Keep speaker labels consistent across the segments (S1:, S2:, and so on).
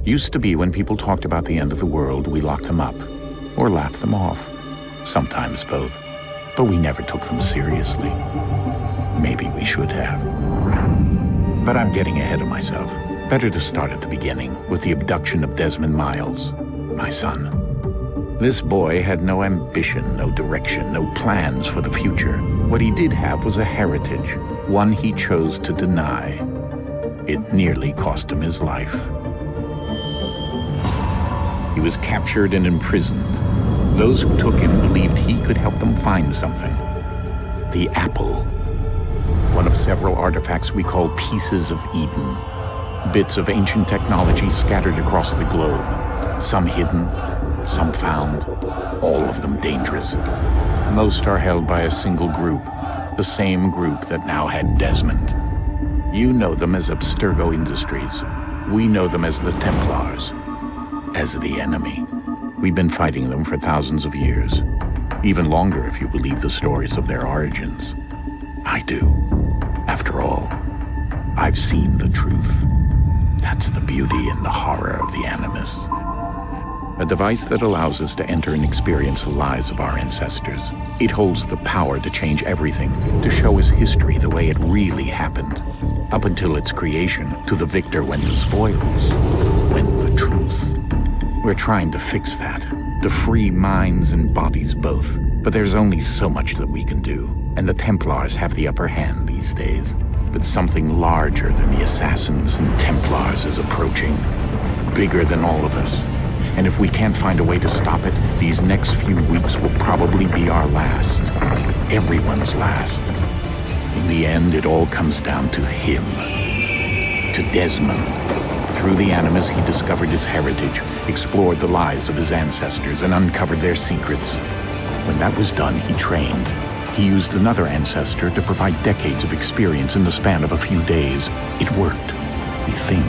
S1: Used to be when people talked about the end of the world, we locked them up, or laughed them off. Sometimes both. But we never took them seriously. Maybe we should have. But I'm getting ahead of myself. Better to start at the beginning, with the abduction of Desmond Miles, my son. This boy had no ambition, no direction, no plans for the future. What he did have was a heritage, one he chose to deny. It nearly cost him his life. He was captured and imprisoned. Those who took him believed he could help them find something. The apple. One of several artifacts we call pieces of Eden. Bits of ancient technology scattered across the globe. Some hidden, some found, all of them dangerous. Most are held by a single group, the same group that now had Desmond. You know them as Abstergo Industries. We know them as the Templars, as the enemy. We've been fighting them for thousands of years, even longer if you believe the stories of their origins. I do. After all, I've seen the truth. That's the beauty and the horror of the Animus. A device that allows us to enter and experience the lives of our ancestors. It holds the power to change everything, to show us history the way it really happened. Up until its creation, to the victor went the spoils, went the truth. We're trying to fix that, to free minds and bodies both. But there's only so much that we can do, and the Templars have the upper hand these days. But something larger than the Assassins and Templars is approaching, bigger than all of us. And if we can't find a way to stop it, these next few weeks will probably be our last. Everyone's last. In the end, it all comes down to him. To Desmond. Through the Animus, he discovered his heritage, explored the lives of his ancestors, and uncovered their secrets. When that was done, he trained. He used another ancestor to provide decades of experience in the span of a few days. It worked. We think.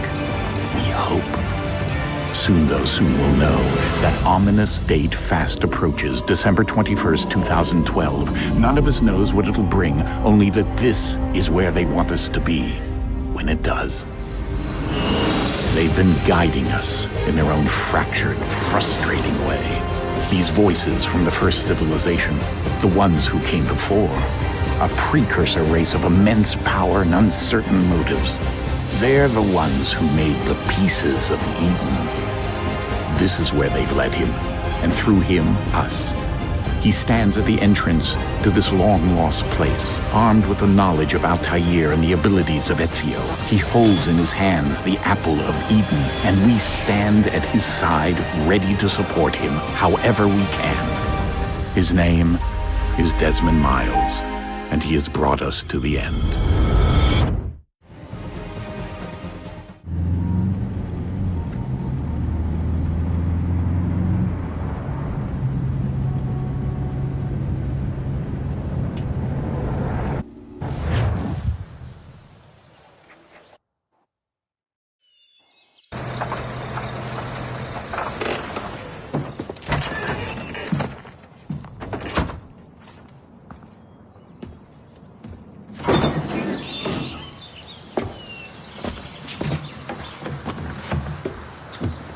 S1: We hope. Soon, though, soon we'll know. That ominous date fast approaches, December 21st, 2012. None of us knows what it'll bring, only that this is where they want us to be, when it does. They've been guiding us in their own fractured, frustrating way. These voices from the first civilization, the ones who came before, a precursor race of immense power and uncertain motives. They're the ones who made the pieces of Eden. This is where they've led him, and through him, us. He stands at the entrance to this long-lost place, armed with the knowledge of Altair and the abilities of Ezio. He holds in his hands the apple of Eden, and we stand at his side, ready to support him however we can. His name is Desmond Miles, and he has brought us to the end.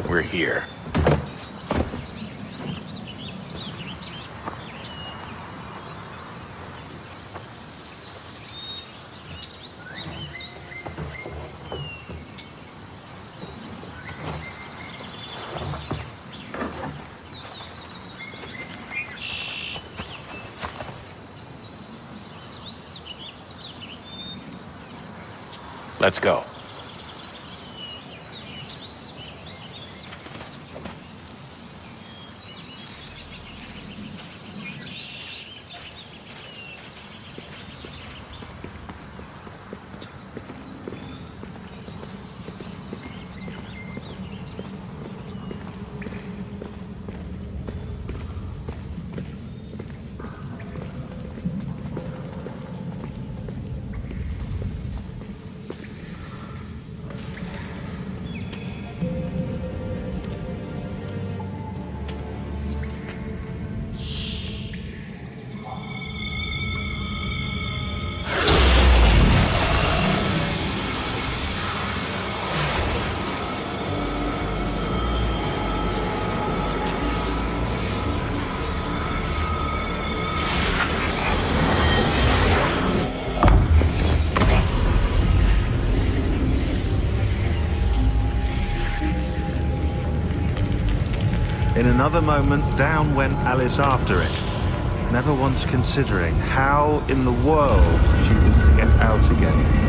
S1: We're here. Let's go.
S2: another moment, down went Alice after it, never once considering how in the world she was to get out again.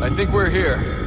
S3: I think we're here.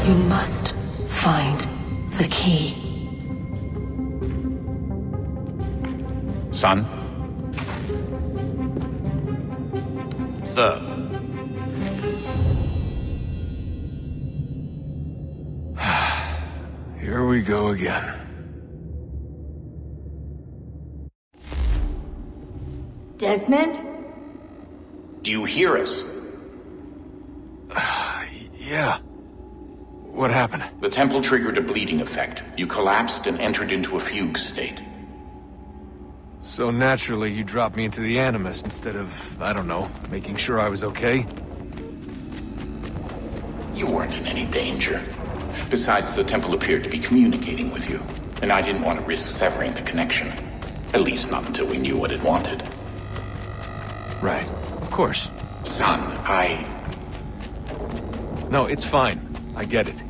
S4: You must find the key.
S1: Son?
S3: Sir. Here we go again.
S4: Desmond?
S1: Do you hear us?
S3: Yeah. What happened?
S1: The temple triggered a bleeding effect. You collapsed and entered into a fugue state.
S3: So naturally, you dropped me into the Animus instead of, I don't know, making sure I was okay?
S1: You weren't in any danger. Besides, the temple appeared to be communicating with you, and I didn't want to risk severing the connection. At least not until we knew what it wanted.
S3: Right. Of course.
S1: Son,
S3: No, it's fine. I get it.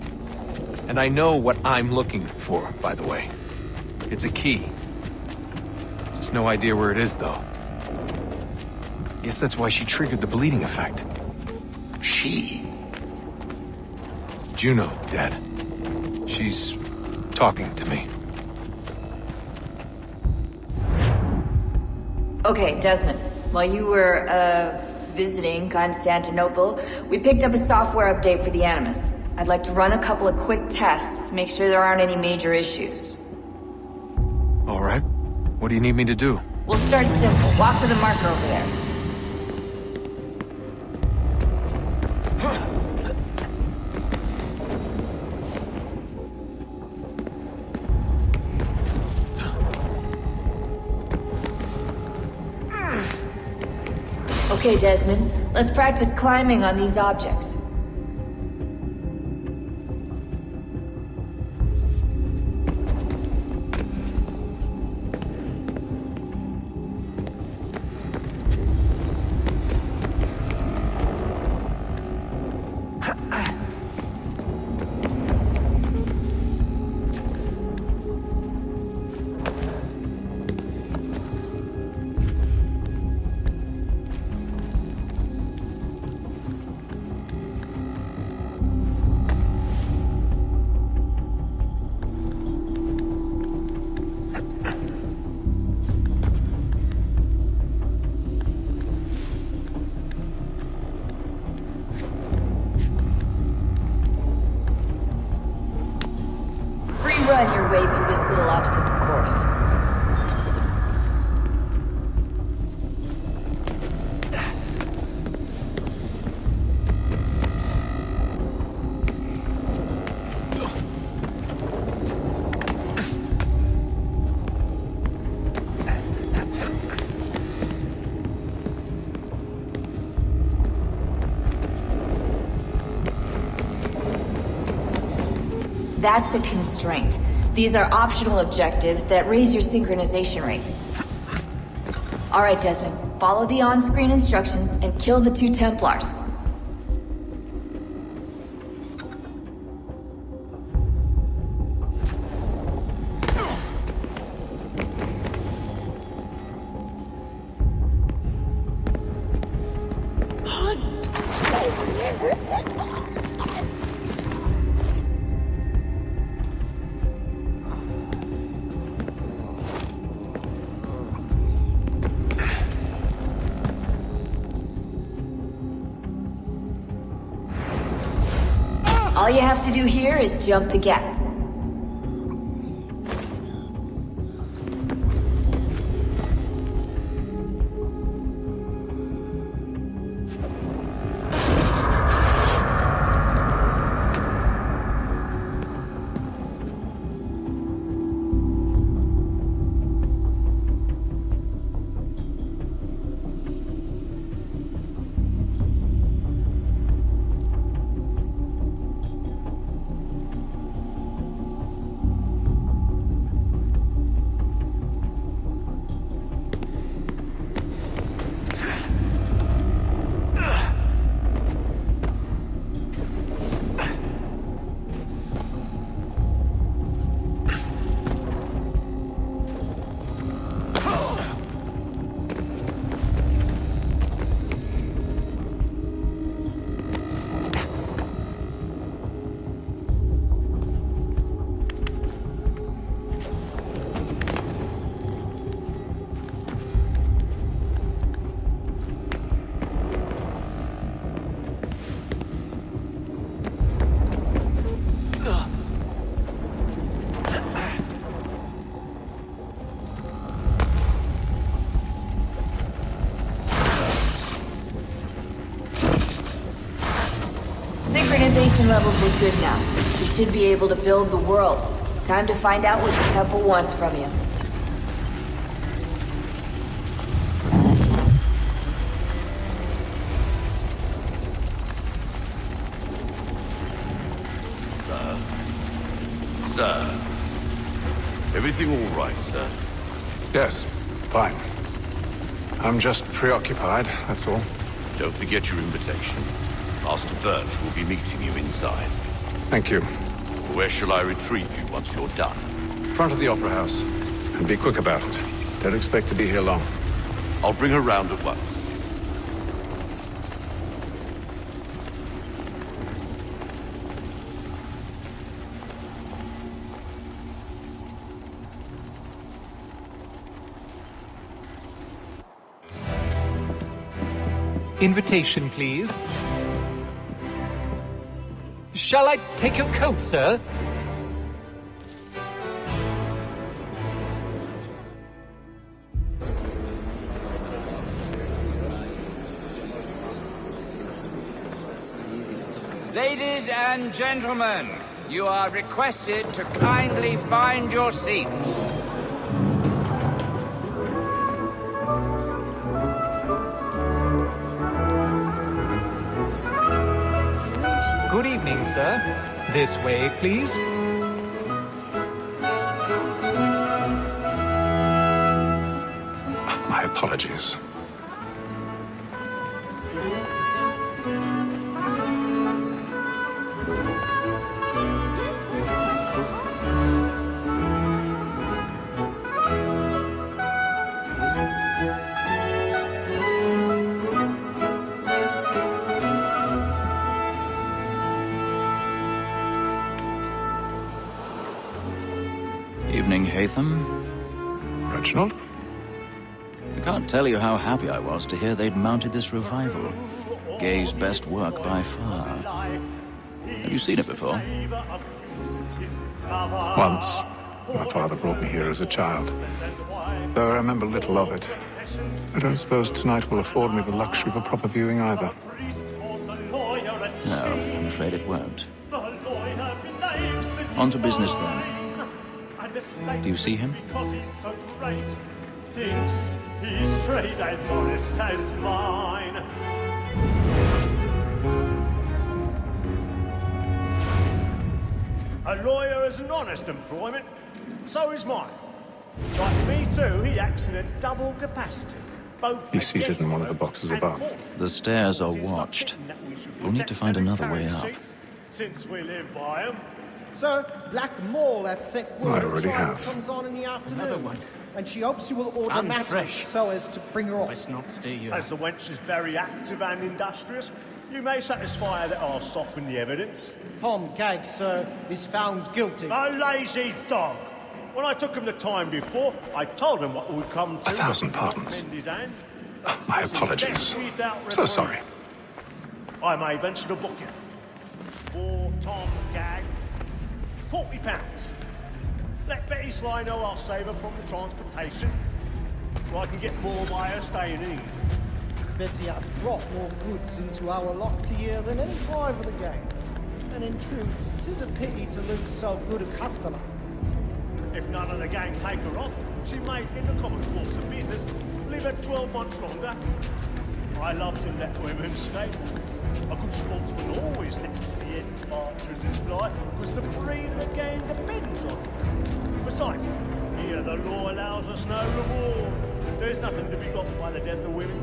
S3: And I know what I'm looking for, by the way. It's a key. Just no idea where it is, though. Guess that's why she triggered the bleeding effect.
S1: She?
S3: Juno, Dad. She's talking to me.
S4: Okay, Desmond. While you were, visiting Constantinople, we picked up a software update for the Animus. I'd like to run a couple of quick tests, make sure there aren't any major issues.
S3: All right. What do you need me to do?
S4: We'll start simple. Walk to the marker over there. Okay, Desmond. Let's practice climbing on these objects. Run your way through this little obstacle course. That's a constraint. These are optional objectives that raise your synchronization rate. Alright, Desmond. Follow the on-screen instructions and kill the 2 Templars. All you have to do here is jump the gap. Synchronization levels look good now. We should be able to build the world. Time to find out what the temple wants from you.
S5: Sir. Everything all right, sir?
S3: Yes, fine. I'm just preoccupied, that's all.
S5: Don't forget your invitation. Master Birch will be meeting you inside.
S3: Thank you.
S5: Where shall I retrieve you once you're done?
S3: Front of the Opera House. And be quick about it. Don't expect to be here long.
S5: I'll bring her round at once.
S6: Invitation, please. Shall I take your coat, sir?
S7: Ladies and gentlemen, you are requested to kindly find your seats.
S6: sir. This way, please.
S3: My apologies.
S8: Evening, Hatham.
S3: Reginald?
S8: I can't tell you how happy I was to hear they'd mounted this revival. Gay's best work by far. Have you seen it before?
S3: Once. My father brought me here as a child. Though I remember little of it. I don't suppose tonight will afford me the luxury of a proper viewing either.
S8: No, I'm afraid it won't. On to business then. Do you see him?
S9: Because he's so great, thinks his trade as honest as mine. A lawyer is an honest employment, so is mine. Like me too, he acts in a double capacity. Both
S3: He's seated in one of the boxes above.
S8: The stairs are watched. We'll need to find another way up.
S9: Since we live by them.
S10: Sir, Black Mall at Sequance
S3: I already have.
S10: comes on in the afternoon.
S7: Another one.
S10: And she hopes you will order
S7: And
S10: matters
S7: fresh.
S10: so as to bring her off.
S7: Let's not stay here.
S9: As the wench is very active and industrious, you may satisfy her that I'll soften the evidence.
S10: Tom Gag, sir, is found guilty.
S9: A lazy dog! When I took him the time before, I told him what would come to.
S3: 1,000 pardons.
S9: Mend his hand.
S3: My apologies. So sorry.
S9: I may venture to book you. For Tom Gag, £40. Let Betty Sly know I'll save her from the transportation, so I can get more by her staying in.
S10: Betty hath brought more goods into our locked year than any drive of the gang. And in truth, 'tis a pity to lose so good a customer.
S9: If none of the gang take her off, she may, in the common course of business, live her 12 months longer. I love to let women stay. A good sportsman always lets the end partridges fly, because the breed of the game depends on it. Besides, here the law allows us no reward. There's nothing to be got by the death of women,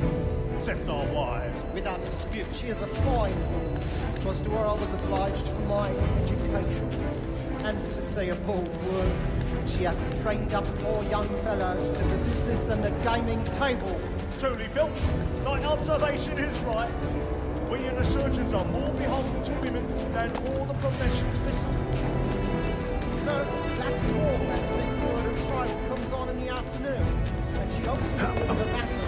S9: except our wives.
S10: Without dispute, she is a fine woman. 'Twas to her I was obliged for my education. And to say a bold word, she hath trained up more young fellows to the business than the gaming table.
S9: Truly, Filch, thy observation is right. We and the surgeons are more beholden to women than all the professions visible.
S10: So, Black Wall, that sick word of trial comes on in the afternoon, and she hopes to order the matter.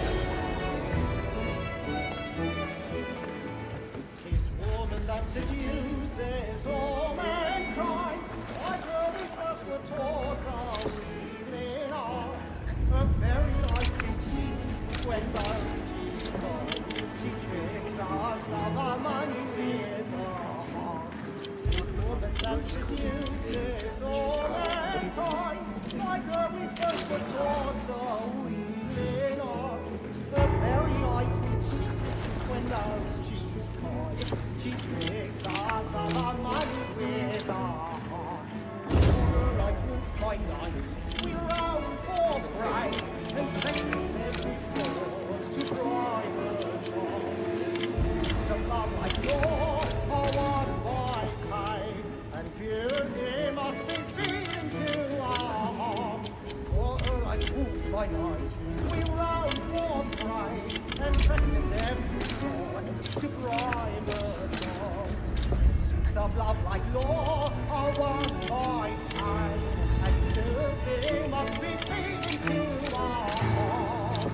S10: Tis woman that seduces all mankind. I heard it first were taught our evening arts. Her very life in cheats when those cheats fall. She tricks us of our money with our hearts. Woman that seduces all mankind. My girl, we first were taught the evening arts. Her very eyes can cheat when those cheats call. She tricks us of our money with our hearts. Like wolves by night, we roam for prey, and practice every fraud to bribe her trust. So love like law, are won by pain, and purity must be feeding to our hearts. For like wolves by night, we roam for prey, and practice every fraud to bribe her trust. Of love like law are won by time, and purity must be feeding to our hearts.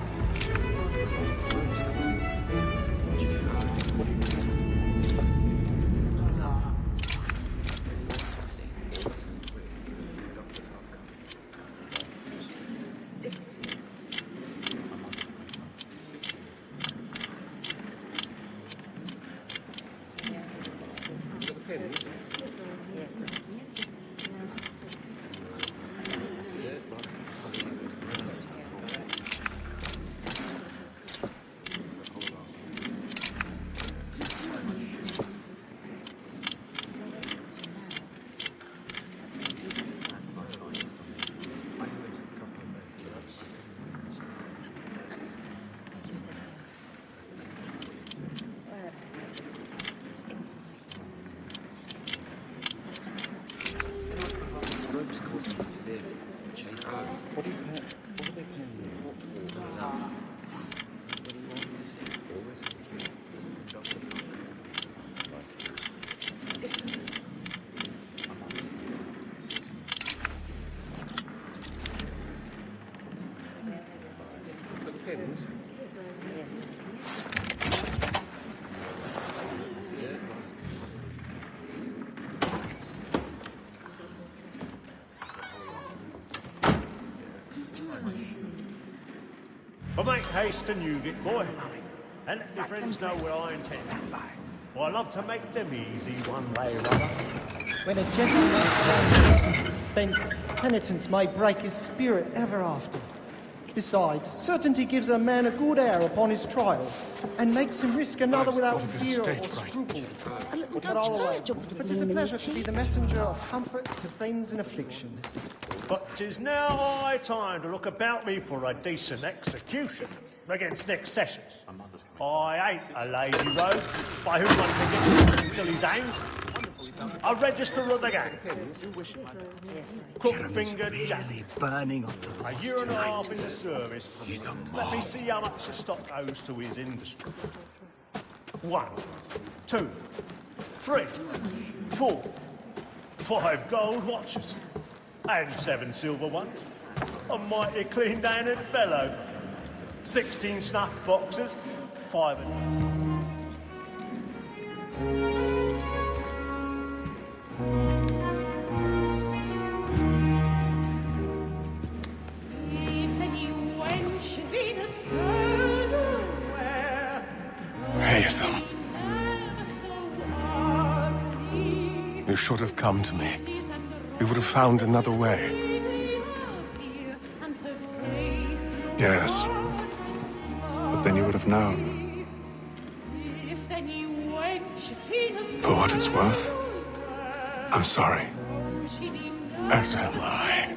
S9: I make haste and you get, boy. And let my friends know where I intend. I love to make them easy one way or other.
S10: When a gentleman stands in suspense, penitence may break his spirit ever after. Besides, certainty gives a man a good air upon his trial, and makes him risk another without fear or scruple. But it is a pleasure to be the messenger of comfort to friends in affliction.
S9: But 'tis now high time to look about me for a decent execution against next sessions. I ain't a lazy rogue by whom one can get until he's hanged. A register of the gang. Crook-fingered Jack.
S2: Burning up
S9: A year and a half in the service. Let me see how much the stock owes to his industry. 1, 2, 3, 4, 5 gold watches. And 7 silver ones. A mighty clean-handed fellow. 16 snuff boxes. 5
S3: Hatham. You should have come to me. We would have found another way. Yes. But then you would have known. For what it's worth, I'm sorry. As am I.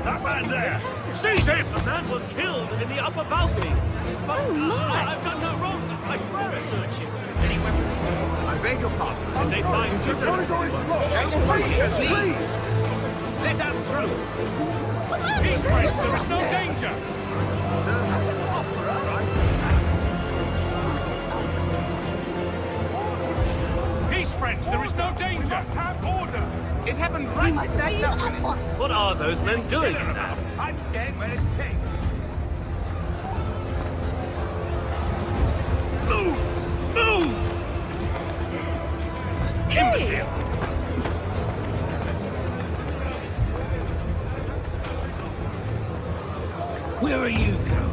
S9: That man there! Seize him! The man was killed in the upper balconies. Oh, my! I've done no wrong. I swear I searched him. Any weapon? I beg your pardon. Did they find you? Please! Let us through. Peace, friends. There is no danger. That's an opera, right? Peace, friends. There is no danger. Have order. It happened right at that balcony. What are those men doing in there? I'm staying where it takes. Move! Move! Imbecile! Where are you going?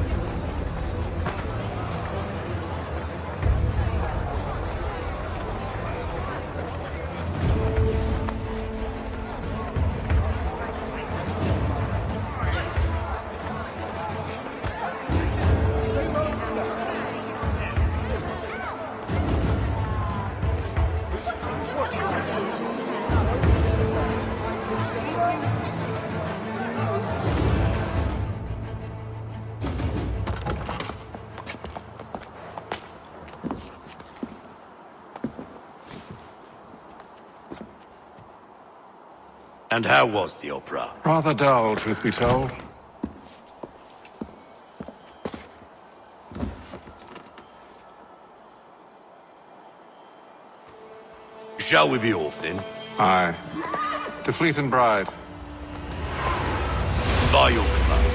S5: And how was the opera?
S3: Rather dull, truth be told.
S5: Shall we be off then?
S3: Aye. To Fleet and Bride.
S5: By your command.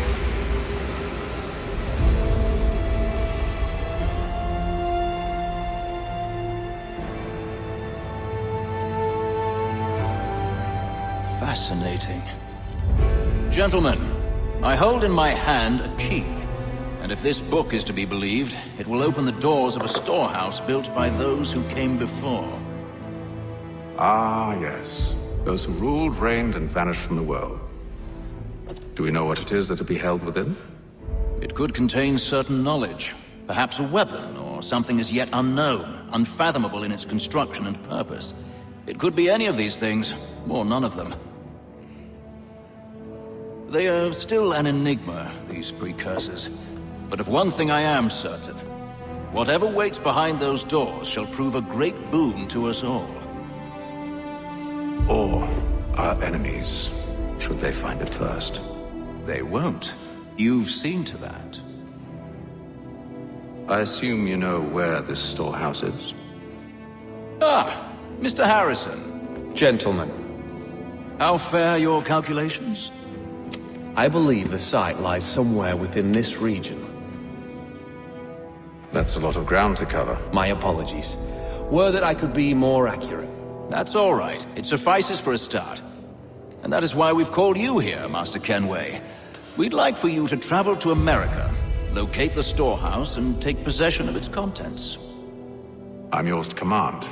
S8: Fascinating. Gentlemen, I hold in my hand a key. And if this book is to be believed, it will open the doors of a storehouse built by those who came before.
S3: Ah, yes. Those who ruled, reigned, and vanished from the world.
S11: Do we know what it is that'll be held within?
S8: It could contain certain knowledge. Perhaps a weapon, or something as yet unknown, unfathomable in its construction and purpose. It could be any of these things, or none of them. They are still an enigma, these precursors. But of one thing I am certain. Whatever waits behind those doors shall prove a great boon to us all.
S11: Or our enemies, should they find it first.
S8: They won't. You've seen to that.
S11: I assume you know where this storehouse is?
S8: Ah, Mr. Harrison.
S12: Gentlemen,
S8: How fare your calculations?
S12: I believe the site lies somewhere within this region.
S11: That's a lot of ground to cover.
S12: My apologies. Were that I could be more accurate.
S8: That's all right. It suffices for a start. And that is why we've called you here, Master Kenway. We'd like for you to travel to America, locate the storehouse, and take possession of its contents.
S11: I'm yours to command,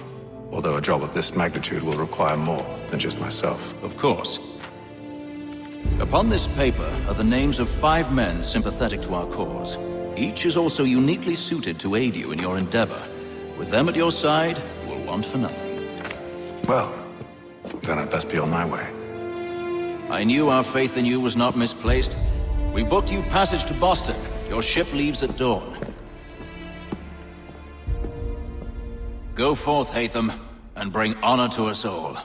S11: although a job of this magnitude will require more than just myself.
S8: Of course. Upon this paper are the names of 5 men sympathetic to our cause. Each is also uniquely suited to aid you in your endeavor. With them at your side, you will want for nothing.
S11: Well, then I'd best be on my way.
S8: I knew our faith in you was not misplaced. We booked you passage to Boston. Your ship leaves at dawn. Go forth, Hatham, and bring honor to us all.